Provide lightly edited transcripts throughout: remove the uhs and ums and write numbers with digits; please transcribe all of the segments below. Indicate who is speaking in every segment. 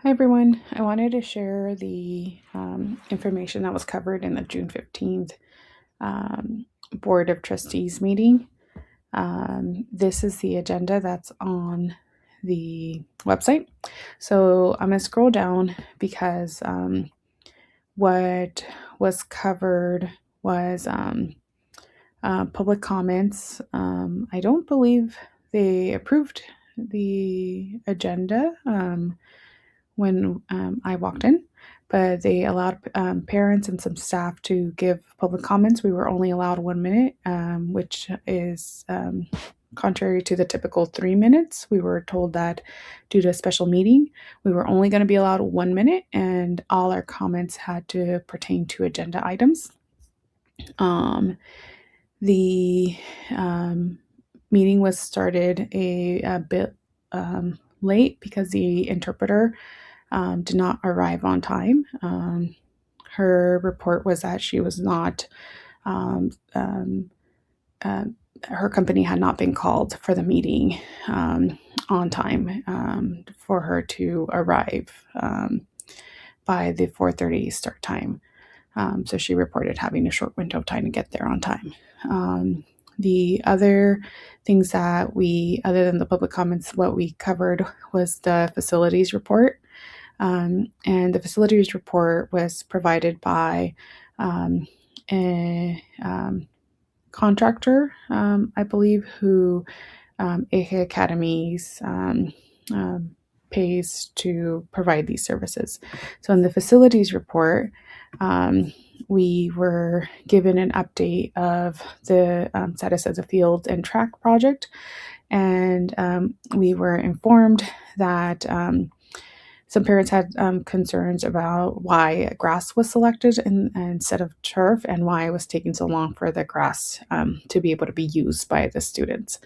Speaker 1: Hi everyone. I wanted to share the information that was covered in the June 15th Board of Trustees meeting. This is the agenda that's on the website. So I'm going to scroll down because what was covered was public comments. I don't believe they approved the agenda. When I walked in, but they allowed parents and some staff to give public comments. We were only allowed 1 minute, which is contrary to the typical 3 minutes. We were told that due to a special meeting, we were only going to be allowed 1 minute, and all our comments had to pertain to agenda items. The meeting was started a bit late because the interpreter did not arrive on time. Her report was that she was not, her company had not been called for the meeting on time for her to arrive by the 4:30 start time. So she reported having a short window of time to get there on time. The other things that other than the public comments, what we covered was the facilities report. And the facilities report was provided by a contractor, I believe, who EJE Academies pays to provide these services. So in the facilities report, we were given an update of the status of the field and track project, and we were informed that some parents had concerns about why grass was selected instead of turf, and why it was taking so long for the grass to be able to be used by the students.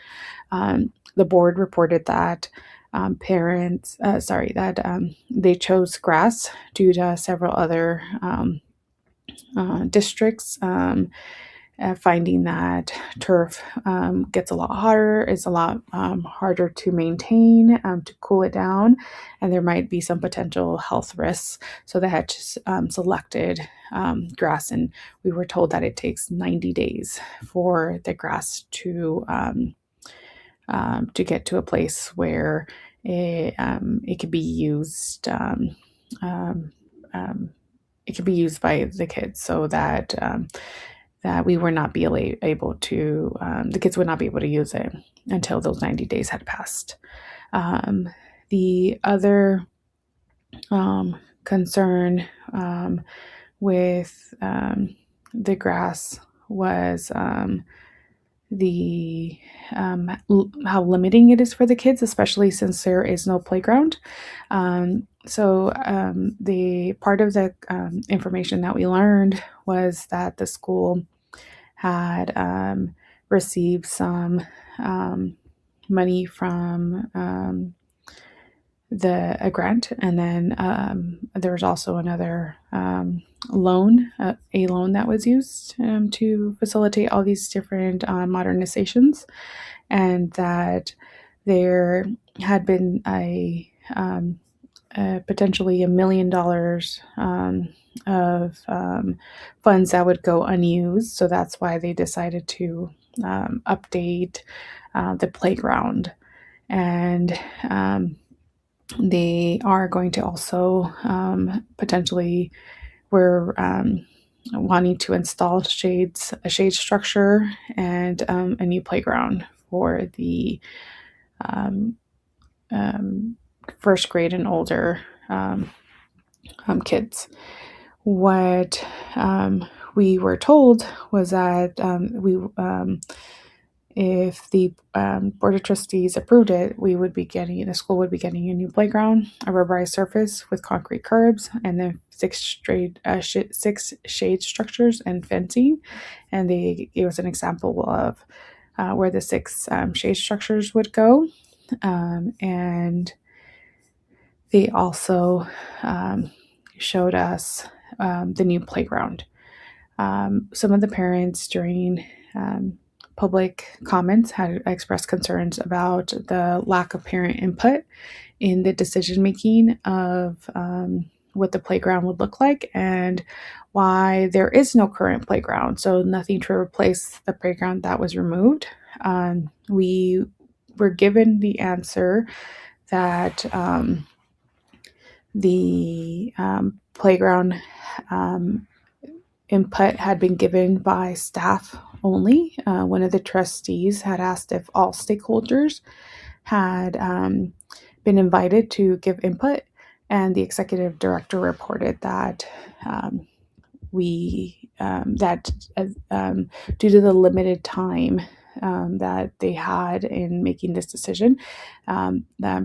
Speaker 1: The board reported that they chose grass due to several other districts finding that turf gets a lot hotter, is a lot harder to maintain, to cool it down, and there might be some potential health risks. So they had selected grass, and we were told that it takes 90 days for the grass to get to a place where it could be used. It could be used by the kids, so that we would not be able to, the kids would not be able to use it until those 90 days had passed. The other concern with the grass was how limiting it is for the kids, especially since there is no playground. So the part of the information that we learned was that the school had received some money from a grant, and then there was also another loan, a loan that was used to facilitate all these different modernizations, and that there had been a potentially $1 million of funds that would go unused. So that's why they decided to update the playground, and they are going to also potentially, we're wanting to install a shade structure, and a new playground for the first grade and older kids. What we were told was that if the Board of Trustees approved it, the school would be getting a new playground, a rubberized surface with concrete curbs, and then six shade structures and fencing. And they gave us an example of where the six shade structures would go. And they also showed us the new playground. Some of the parents during public comments had expressed concerns about the lack of parent input in the decision making of what the playground would look like and why there is no current playground. So nothing to replace the playground that was removed. We were given the answer that the playground input had been given by staff only. One of the trustees had asked if all stakeholders had been invited to give input, and the executive director reported that due to the limited time that they had in making this decision,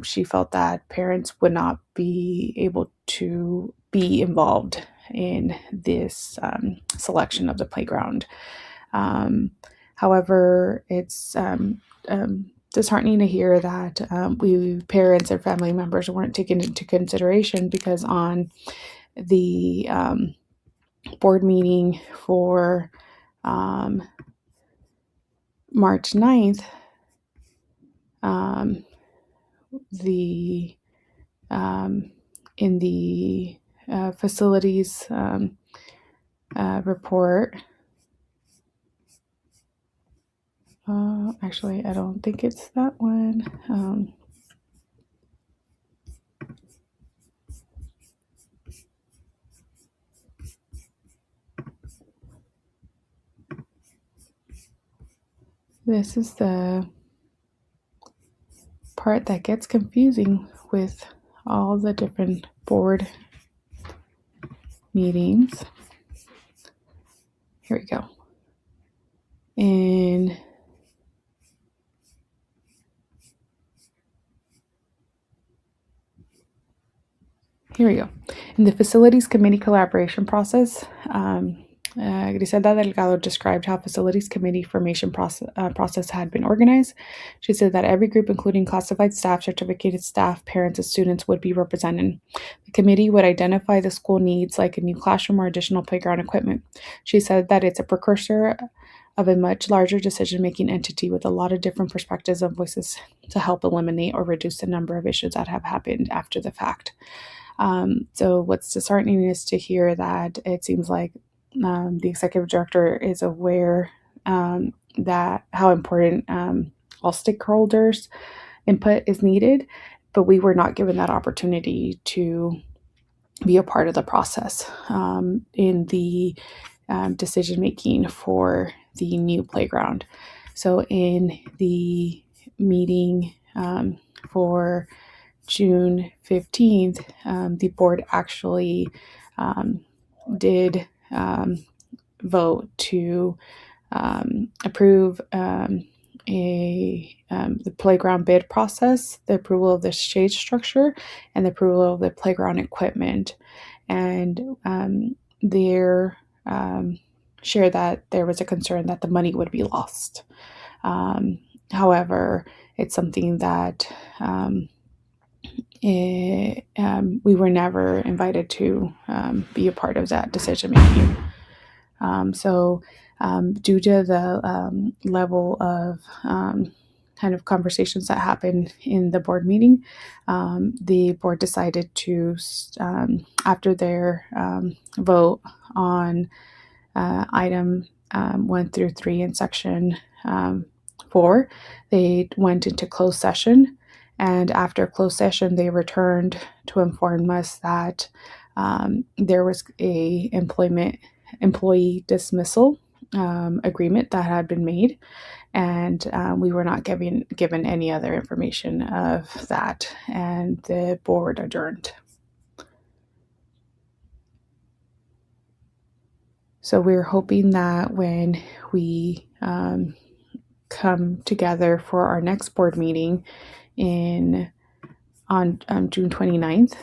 Speaker 1: she felt that parents would not be able to be involved in this selection of the playground. However, it's disheartening to hear that we parents and family members weren't taken into consideration, because on the board meeting for March 9th, in the facilities report, actually, I don't think it's that one. This is the part that gets confusing with all the different board meetings. Here we go. And here we go. In the facilities committee collaboration process, Griselda Delgado described how facilities committee formation process had been organized. She said that every group, including classified staff, certificated staff, parents, and students, would be represented. The committee would identify the school needs, like a new classroom or additional playground equipment. She said that it's a precursor of a much larger decision-making entity with a lot of different perspectives and voices to help eliminate or reduce the number of issues that have happened after the fact. So what's disheartening is to hear that it seems like the executive director is aware that how important all stakeholders' input is needed, but we were not given that opportunity to be a part of the process in the decision making for the new playground. So in the meeting for June 15th, the board actually did vote to approve the playground bid process, the approval of the shade structure, and the approval of the playground equipment. And their shared that there was a concern that the money would be lost. However, it's something that we were never invited to be a part of that decision making. Due to the level of kind of conversations that happened in the board meeting, the board decided to, after their vote on item 1 through 3 in section 4, they went into closed session. And after closed session, they returned to inform us that there was a employee dismissal agreement that had been made, and we were not given any other information of that, and the board adjourned. So we're hoping that when we come together for our next board meeting on June 29th,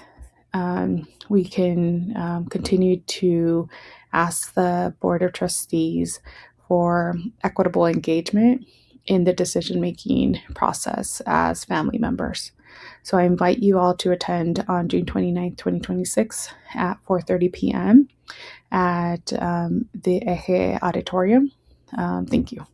Speaker 1: we can continue to ask the Board of Trustees for equitable engagement in the decision-making process as family members. So I invite you all to attend on June 29th, 2026 at 4:30 p.m. at the EJE Auditorium. Thank you.